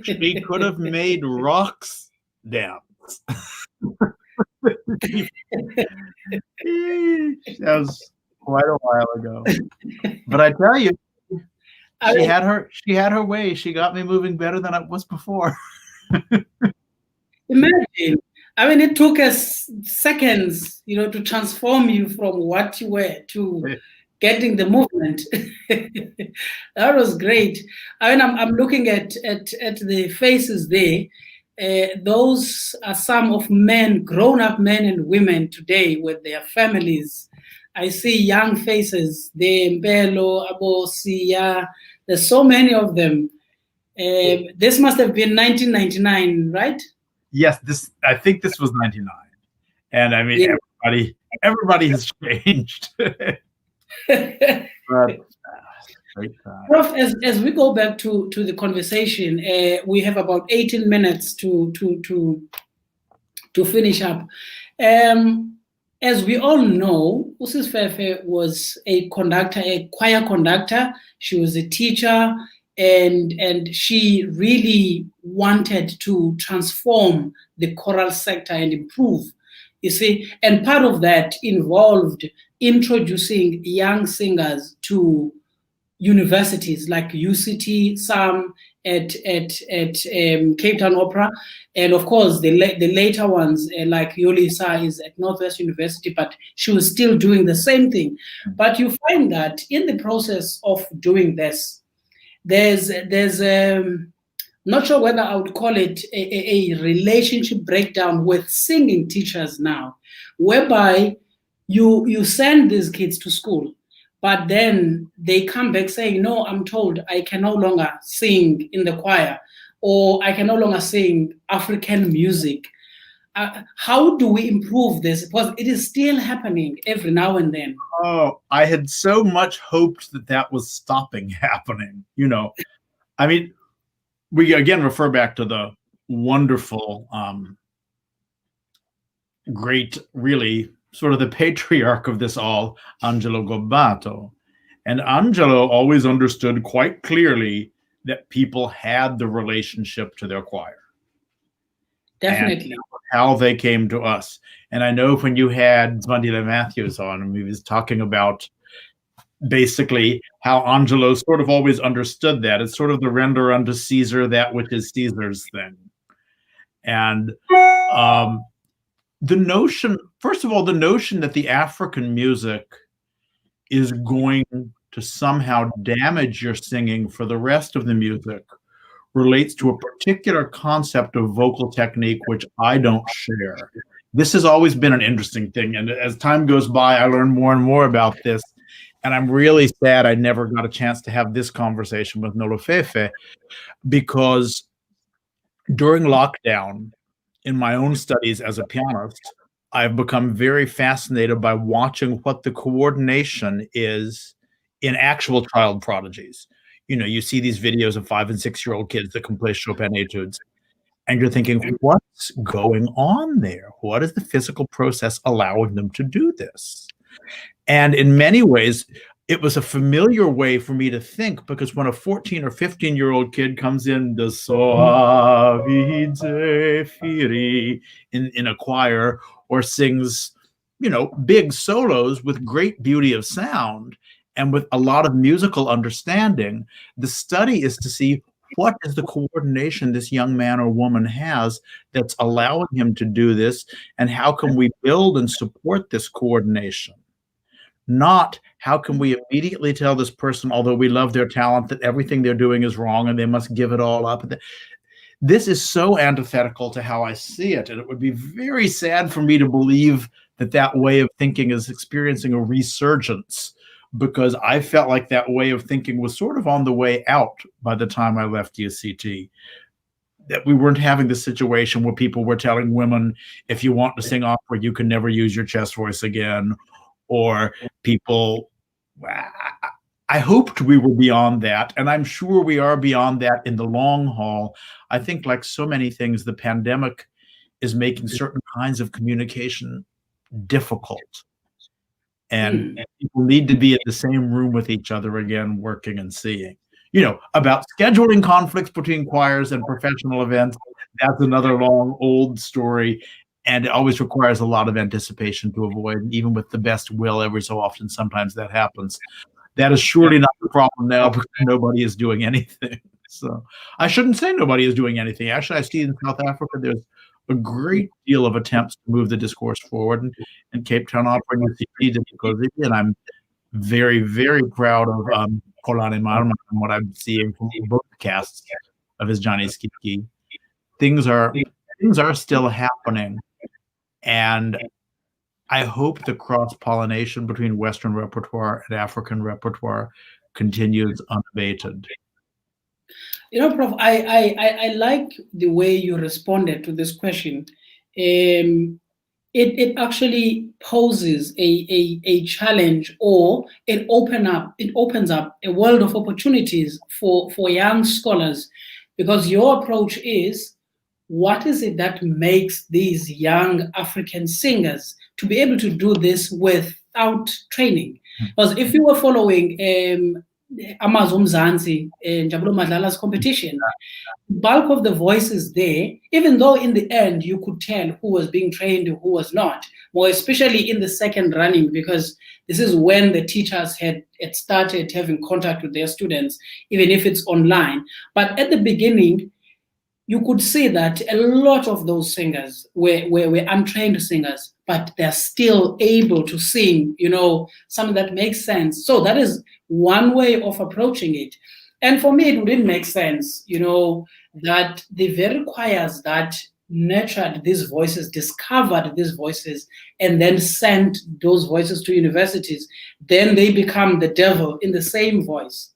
She could have made rocks dance. That was quite a while ago. But I tell you, I she mean, had her way. She got me moving better than I was before. imagine. I mean, it took us seconds, to transform you from what you were to getting the movement. That was great. I mean, I'm looking at the faces there. Those are some of men, grown-up men and women today with their families. I see young faces, the Mbelo, Abosia. There's so many of them. This must have been 1999, right? Yes, I think this was 99. And I mean, Yeah. everybody has changed. But great time. Prof, as we go back to the conversation, we have about 18 minutes to finish up. As we all know, Mrs. Fefe was a conductor, a choir conductor. She was a teacher, and she really wanted to transform the choral sector and improve. You see, and part of that involved introducing young singers to universities like UCT, some at Cape Town Opera, and of course the later ones like Yolisa is at Northwest University, but she was still doing the same thing. But you find that in the process of doing this, there's not sure whether I would call it a relationship breakdown with singing teachers now, whereby you send these kids to school, but then they come back saying, no, I'm told I can no longer sing in the choir, or I can no longer sing African music. How do we improve this? Because it is still happening every now and then. Oh, I had so much hoped that was stopping happening. I mean, we again refer back to the wonderful, great, really sort of the patriarch of this all, Angelo Gobbato. And Angelo always understood quite clearly that people had the relationship to their choir. Definitely. And how they came to us. And I know when you had Zvandile Matthews on, he was talking about basically how Angelo sort of always understood that. It's sort of the render unto Caesar that which is Caesar's thing. And the notion, first of all, the notion that the African music is going to somehow damage your singing for the rest of the music relates to a particular concept of vocal technique, which I don't share. This has always been an interesting thing. And as time goes by, I learn more and more about this. And I'm really sad I never got a chance to have this conversation with Nolufefe, because during lockdown, in my own studies as a pianist, I've become very fascinated by watching what the coordination is in actual child prodigies. You see these videos of 5- and 6-year-old kids that can play Chopin etudes, and you're thinking, what's going on there? What is the physical process allowing them to do this? And in many ways, it was a familiar way for me to think, because when a 14 or 15-year-old kid comes in, the Soavi Zefiri in a choir, or sings, big solos with great beauty of sound and with a lot of musical understanding, the study is to see what is the coordination this young man or woman has that's allowing him to do this, and how can we build and support this coordination? Not how can we immediately tell this person, although we love their talent, that everything they're doing is wrong and they must give it all up. This is so antithetical to how I see it, and it would be very sad for me to believe that way of thinking is experiencing a resurgence, because I felt like that way of thinking was sort of on the way out by the time I left UCT. That we weren't having the situation where people were telling women, if you want to sing opera, you can never use your chest voice again, or people. I hoped we were beyond that, and I'm sure we are beyond that in the long haul. I think, like so many things, the pandemic is making certain kinds of communication difficult. And people need to be in the same room with each other again, working and seeing. About scheduling conflicts between choirs and professional events, that's another long, old story. And it always requires a lot of anticipation to avoid, even with the best will. Every so often, sometimes that happens. That is surely not the problem now, because nobody is doing anything. So I shouldn't say nobody is doing anything. Actually, I see in South Africa, there's a great deal of attempts to move the discourse forward. And Cape Town Opera and UCT did because it did. And I'm very, very proud of Kolane Marma and what I'm seeing from both casts of his Johnny Skiki. Things are still happening. And I hope the cross-pollination between Western repertoire and African repertoire continues unabated. Prof, I like the way you responded to this question. It actually poses a challenge, or it opens up a world of opportunities for young scholars, because your approach is, what is it that makes these young African singers to be able to do this without training? Because if you were following Amazon Zanzi and Jabulo Madlala's competition, bulk of the voices there, even though in the end you could tell who was being trained and who was not, more especially in the second running, because this is when the teachers had started having contact with their students, even if it's online. But at the beginning, you could see that a lot of those singers were untrained singers, but they're still able to sing, something that makes sense. So that is one way of approaching it. And for me, it wouldn't make sense, that the very choirs that nurtured these voices, discovered these voices, and then sent those voices to universities, then they become the devil in the same voice.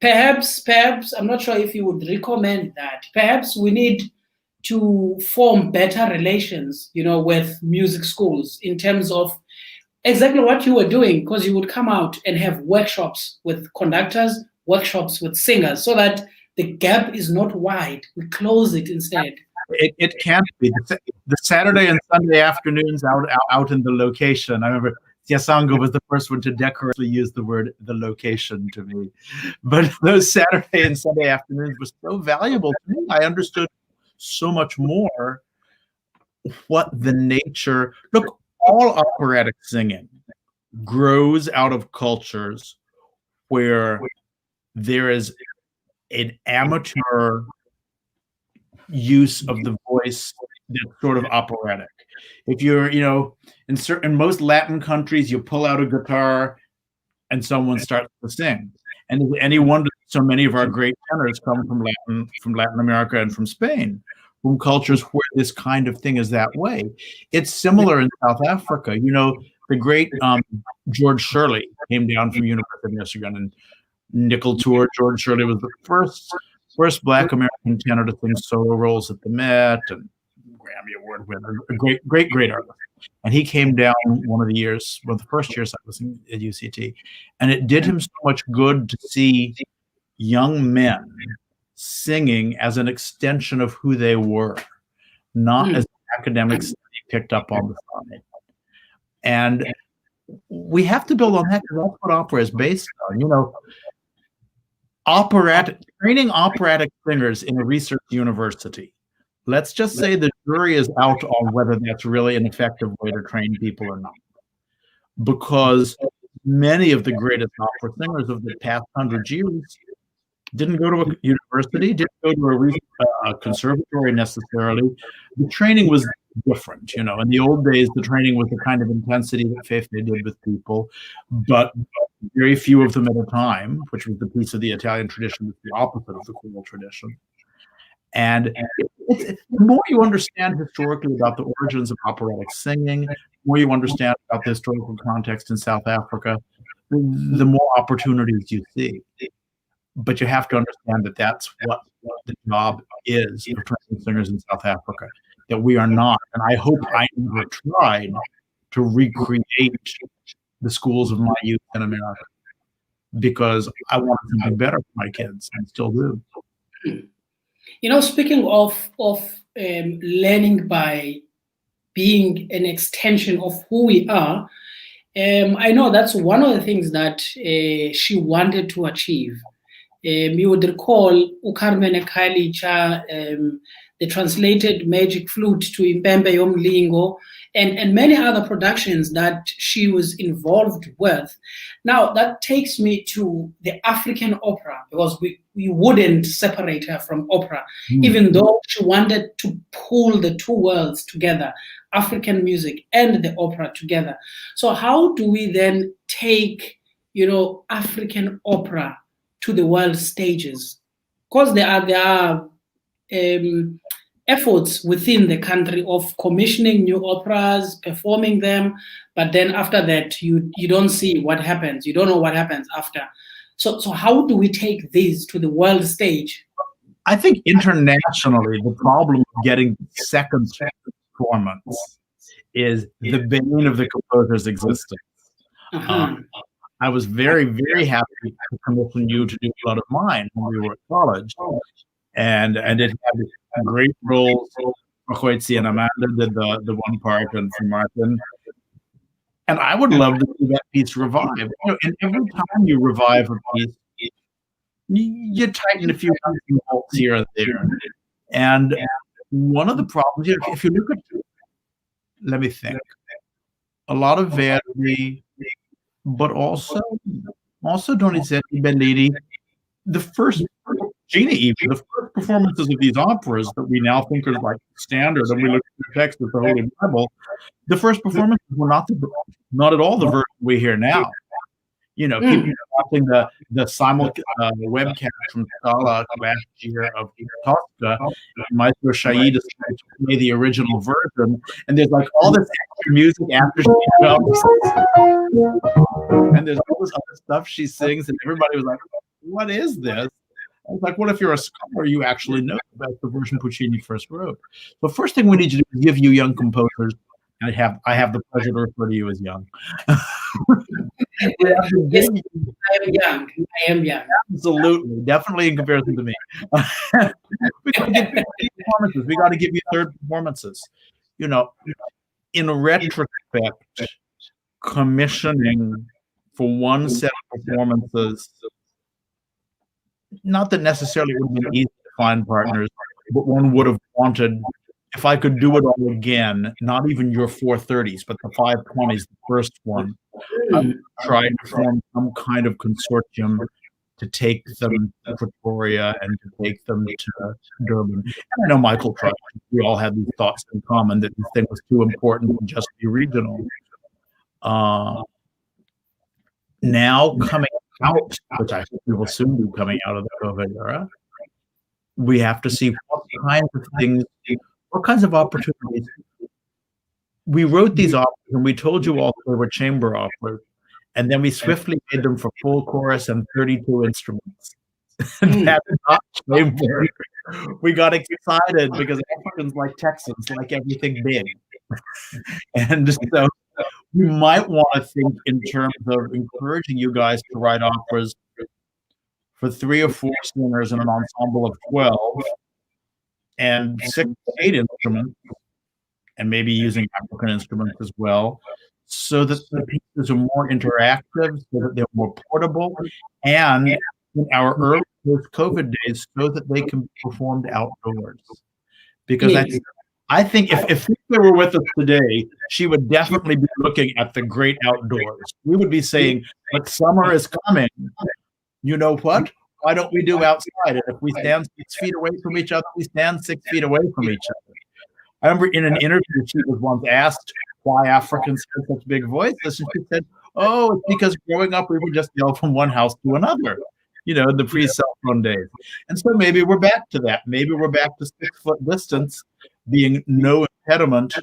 Perhaps, I'm not sure if you would recommend that. Perhaps we need to form better relations, with music schools in terms of exactly what you were doing, because you would come out and have workshops with conductors, workshops with singers, so that the gap is not wide. We close it instead. It can't be. The Saturday and Sunday afternoons out in the location. I remember Siasango was the first one to decorately use the word "the location" to me. But those Saturday and Sunday afternoons were so valuable to me. I understood so much more what the nature. Look, all operatic singing grows out of cultures where there is an amateur use of the voice that's sort of operatic. If you're, in most Latin countries, you pull out a guitar and someone starts to sing. And any wonder so many of our great tenors come from Latin America and from Spain, from cultures where this kind of thing is that way. It's similar in South Africa. The great George Shirley came down from University of Michigan and nickel tour. George Shirley was the first Black American tenor to sing solo roles at the Met and Grammy Award winner, a great artist. And he came down one of the first years I was at UCT, and it did him so much good to see young men singing as an extension of who they were, not as academics picked up on the side. And we have to build on that, because that's what opera is based on. Training operatic singers in a research university. Let's just say the jury is out on whether that's really an effective way to train people or not. Because many of the greatest opera singers of the past 100 years didn't go to a university, didn't go to a conservatory necessarily. The training was different. In the old days, the training was the kind of intensity that Fefe did with people, but very few of them at a time, which was the piece of the Italian tradition that's the opposite of the choral tradition. And the more you understand historically about the origins of operatic singing, the more you understand about the historical context in South Africa, the more opportunities you see. But you have to understand that that's what the job is of training singers in South Africa, that we are not. And I hope I never tried to recreate the schools of my youth in America, because I wanted something better for my kids, and still do. Speaking of learning by being an extension of who we are, I know that's one of the things that she wanted to achieve. You would recall uCarmen Ekhayelitsha, the translated Magic Flute to Impembe Yomlingo, and many other productions that she was involved with. Now, that takes me to the African opera, because we wouldn't separate her from opera, even though she wanted to pull the two worlds together, African music and the opera together. So how do we then take, African opera to the world stages? Because there are efforts within the country of commissioning new operas, performing them, but then after that, you don't see what happens. You don't know what happens after. So how do we take these to the world stage? I think internationally, the problem of getting second performance is the bane of the composer's existence. I was very, very happy to commission you to do a lot of mine when we were at college. And it had great roles. Makoitsi and Amanda did the one part, and for Martin. And I would love to see that piece revived. And every time you revive a piece, you tighten a few bolts here and there. And one of the problems, if you look at, let me think, a lot of Verdi, but also Donizetti, Bellini, the first Gina, even the first performances of these operas that we now think are like standard, and we look at the text as the Holy Bible, the first performances were not at all the version we hear now. People watching the webcast from Scala last year of Tosca, Maestro Shahid is trying to play the original version, and there's like all this extra music after she comes, and there's all this other stuff she sings, and everybody was like, "What is this?" I was like, "What if you're a scholar? You actually know about the version Puccini first wrote." The first thing we need to do is give you young composers. I have the pleasure to refer to you as young. Yes, I am young. Absolutely, definitely in comparison to me. We got to give you performances. We got to give you third performances. In retrospect, commissioning for one set of performances, not that necessarily it would have been easy to find partners, but one would have wanted. If I could do it all again, not even your 430s, but the 520s, the first one, I would try to form some kind of consortium to take them to Pretoria and to take them to Durban. And I know Michael tried. We all had these thoughts in common that this thing was too important to just be regional. Now coming out, which I think we will soon be coming out of the COVID era, we have to see what kinds of things, what kinds of opportunities. We wrote these operas and we told you all they were chamber operas, and then we swiftly made them for full chorus and 32 instruments. That's not chamber. We got excited because Africans like Texans like everything big. And so we might want to think in terms of encouraging you guys to write operas for 3 or 4 singers in an ensemble of 12 and 6 to 8 instruments, and maybe using African instruments as well, so that the pieces are more interactive, so that they're more portable, and in our early post-COVID days, so that they can be performed outdoors. Because I think if Fitzgerald were with us today, she would definitely be looking at the great outdoors. We would be saying, but summer is coming. You know what? Why don't we do outside? And if we stand 6 feet away from each other, we stand 6 feet away from each other. I remember in an interview, she was once asked why Africans had such big voices. And she said, "Oh, it's because growing up, we would just yell from one house to another, in the pre-cell phone days." And so maybe we're back to that. Maybe we're back to 6-foot distance being no impediment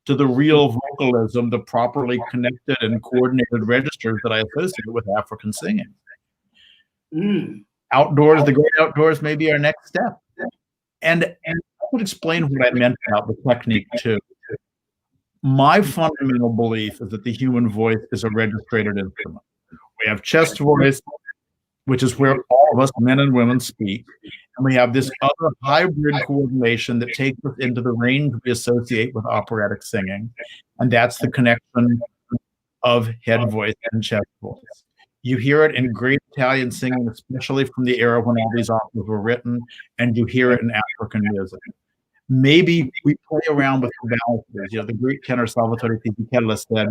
to the real vocalism, the properly connected and coordinated registers that I associate with African singing. Outdoors, the great outdoors may be our next step. And I would explain what I meant about the technique too. My fundamental belief is that the human voice is a registrated instrument. We have chest voice, which is where all of us, men and women, speak. And we have this other hybrid coordination that takes us into the range we associate with operatic singing. And that's the connection of head voice and chest voice. You hear it in great Italian singing, especially from the era when all these operas were written, and you hear it in African music. Maybe we play around with the balances. The great tenor Salvatore Fisichella said,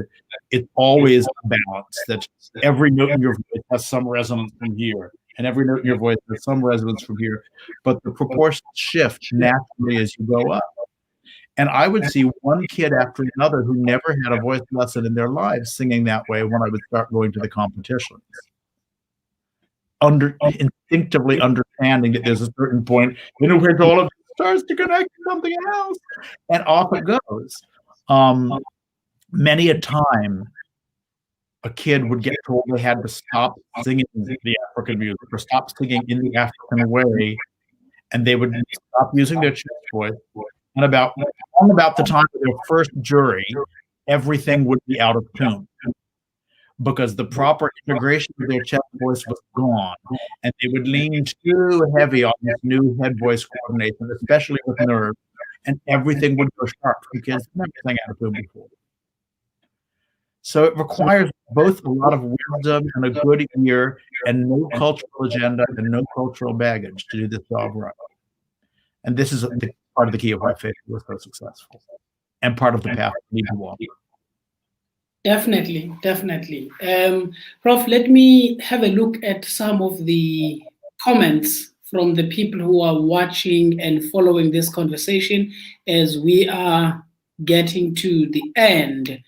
it's always a balance, that every note in your voice has some resonance from here, and every note in your voice has some resonance from here, but the proportions shift naturally as you go up. And I would see one kid after another who never had a voice lesson in their lives singing that way when I would start going to the competitions. Instinctively understanding that there's a certain point in which all of it starts to connect to something else, and off it goes. Many a time, a kid would get told they had to stop singing the African music or stop singing in the African way, and they would stop using their chest voice. And about the time of their first jury, everything would be out of tune because the proper integration of their chest voice was gone, and they would lean too heavy on this new head voice coordination, especially with nerve, and everything would go sharp because never sang out of tune before. So it requires both a lot of wisdom and a good ear and no cultural agenda and no cultural baggage to do this job right. And this is part of the key of why Faith was so successful and part of the path we need to walk. Definitely. Prof, let me have a look at some of the comments from the people who are watching and following this conversation as we are getting to the end.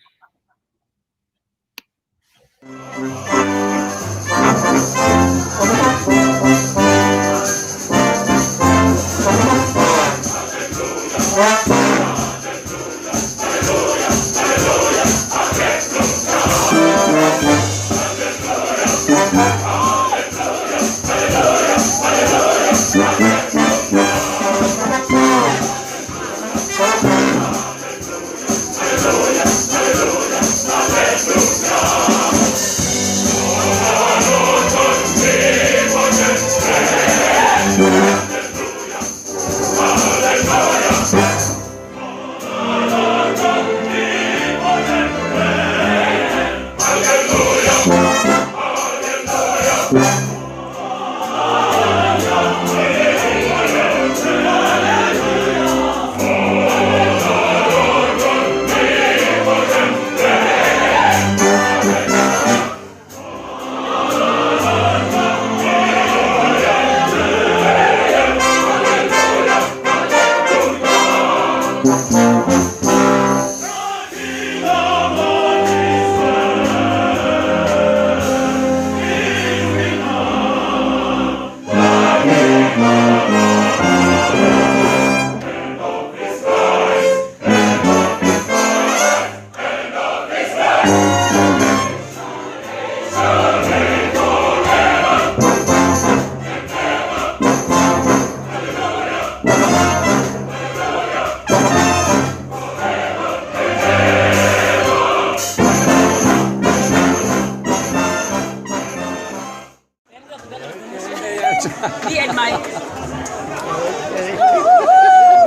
Me and Mike.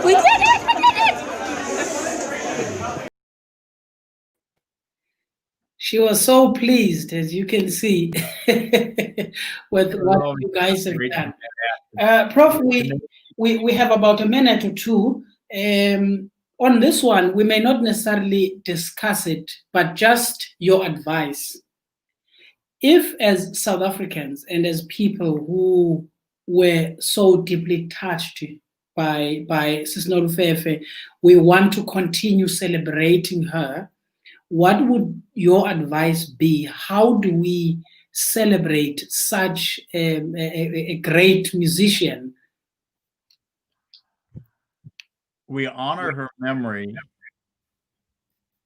We did it! She was so pleased, as you can see, with what you guys have done. Prof, we have about a minute or two. On this one, we may not necessarily discuss it, but just your advice. If, as South Africans and as people who were so deeply touched by Sis Nolufefe, we want to continue celebrating her, what would your advice be? How do we celebrate such a great musician? We honor her memory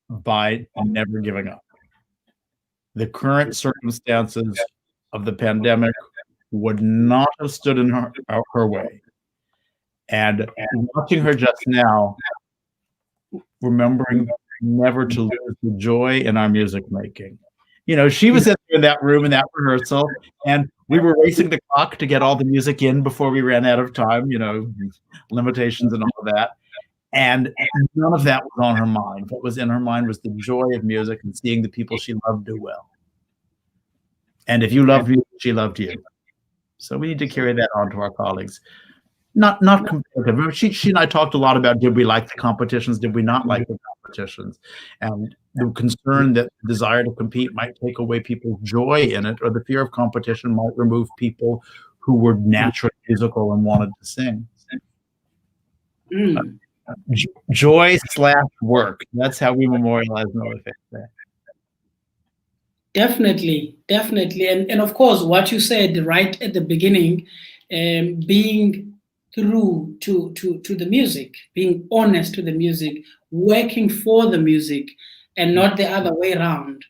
by never giving up. The current circumstances of the pandemic would not have stood in her way. And watching her just now, remembering never to lose the joy in our music making. You know, she was in that room in that rehearsal, and we were racing the clock to get all the music in before we ran out of time, you know, limitations and all of that. And none of that was on her mind. What was in her mind was the joy of music and seeing the people she loved do well. And if you loved music, she loved you. So we need to carry that on to our colleagues. Not competitive. She and I talked a lot about, did we like the competitions? Did we not like the competitions? And the concern that the desire to compete might take away people's joy in it, or the fear of competition might remove people who were naturally musical and wanted to sing. Joy/work. That's how we memorialize Nolufefe. Definitely. And of course, what you said right at the beginning, being true to the music, being honest to the music, working for the music, and not the other way around.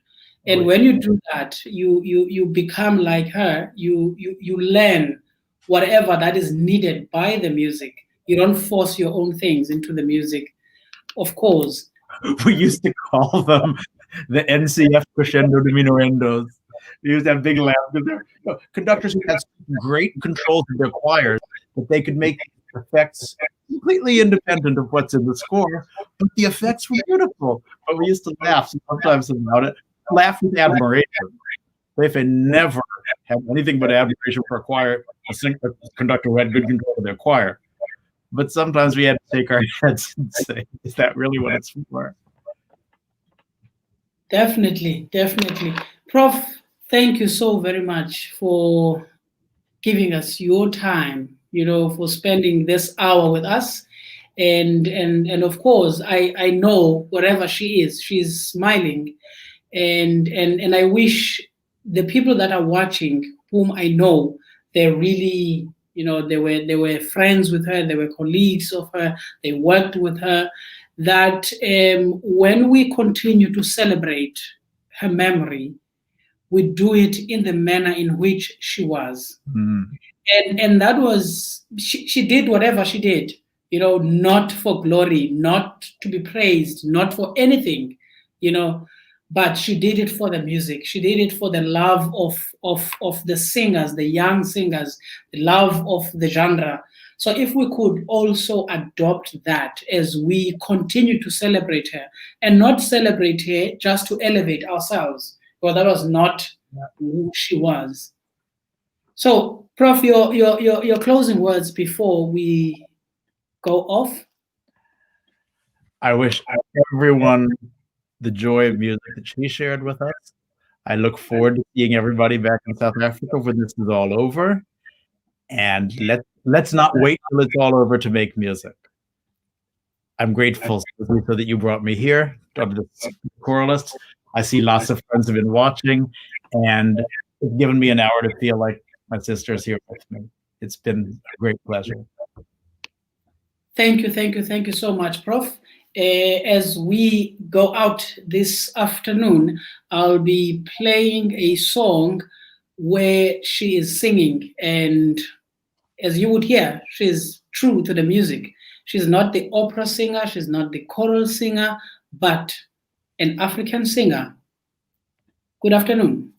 And when you do that, you become like her. You learn whatever that is needed by the music. You don't force your own things into the music. Of course. We used to call them the NCF crescendo diminuendos. We used to have big laughs because they're conductors who had great controls of their choirs, that they could make effects completely independent of what's in the score, but the effects were beautiful. But we used to laugh sometimes about it, laugh with admiration. Nolufefe never had anything but admiration for a choir, a conductor who had good control of their choir. But sometimes we had to shake our heads and say, is that really what it's for? Definitely. Prof, thank you so very much for giving us your time, for spending this hour with us. And of course, I know wherever she is, she's smiling. And I wish the people that are watching, whom I know, they're really, they were friends with her, they were colleagues of her, they worked with her, that when we continue to celebrate her memory, we do it in the manner in which she was. And that was, she did whatever she did, not for glory, not to be praised, not for anything, but she did it for the music. She did it for the love of the singers, the young singers, the love of the genre. So if we could also adopt that as we continue to celebrate her, and not celebrate her just to elevate ourselves, because that was not who she was. So, Prof, your closing words before we go off? I wish everyone the joy of music that she shared with us. I look forward to seeing everybody back in South Africa when this is all over. And let's not wait till it's all over to make music. I'm grateful so that you brought me here to the Choralist. I see lots of friends have been watching, and it's given me an hour to feel like my sister's here with me. It's been a great pleasure. Thank you so much, Prof. As we go out this afternoon, I'll be playing a song where she is singing, and as you would hear, she's true to the music. She's not the opera singer, she's not the choral singer, but an African singer. Good afternoon.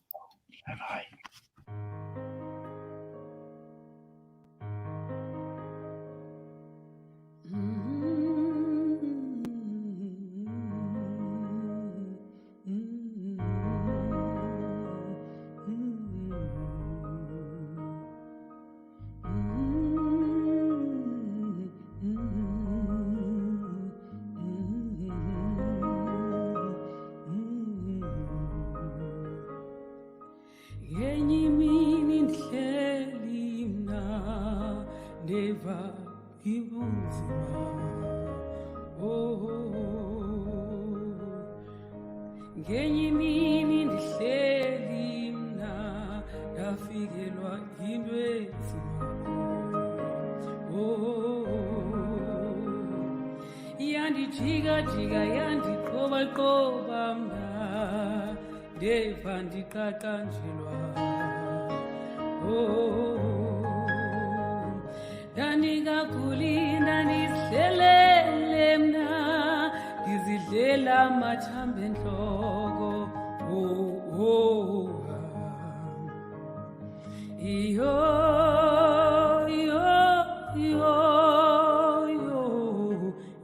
Bye-bye.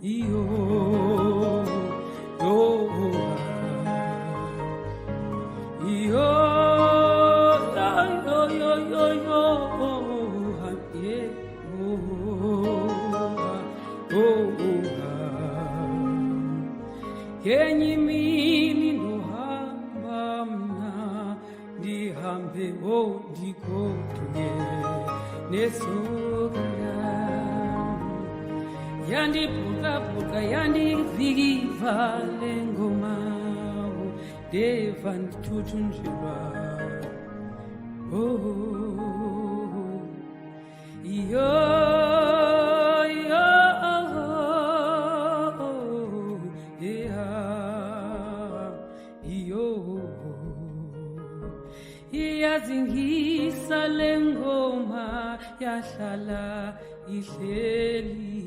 Yo hambe wondikoduye nesokala yandibuka yandivikiva lengoma deva ndithuthunjelwa iyo iyazingisa lengoma yahlala ihleliku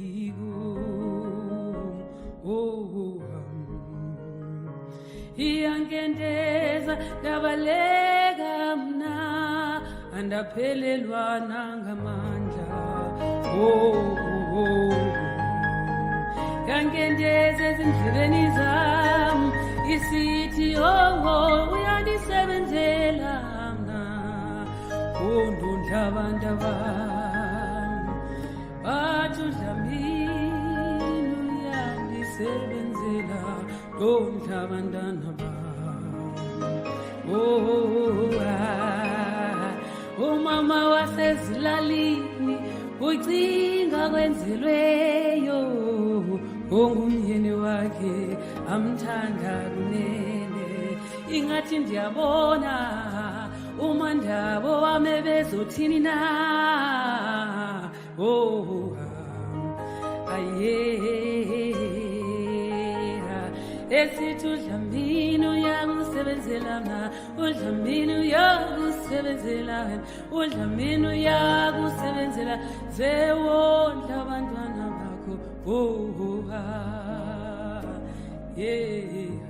iyangendeza ndabaleka mna andaphelelwa nangamandla yangendeza ezindlebeni zam isithi uyandisebenzela mna ndondabandaba bathi udlamini uyandisebenzela ndondabandana umama wasezilalini ucinga kwenzelweyo ongumyeni wakhe amthanda kunene ingathi ndiyabona umandabo wami bezothini na esithi udlamini uyakusebenzela mna udlamini uyakusebenzela wena udlamini uyakusebenzela zewondla abantwana bakho yeah. Yeah.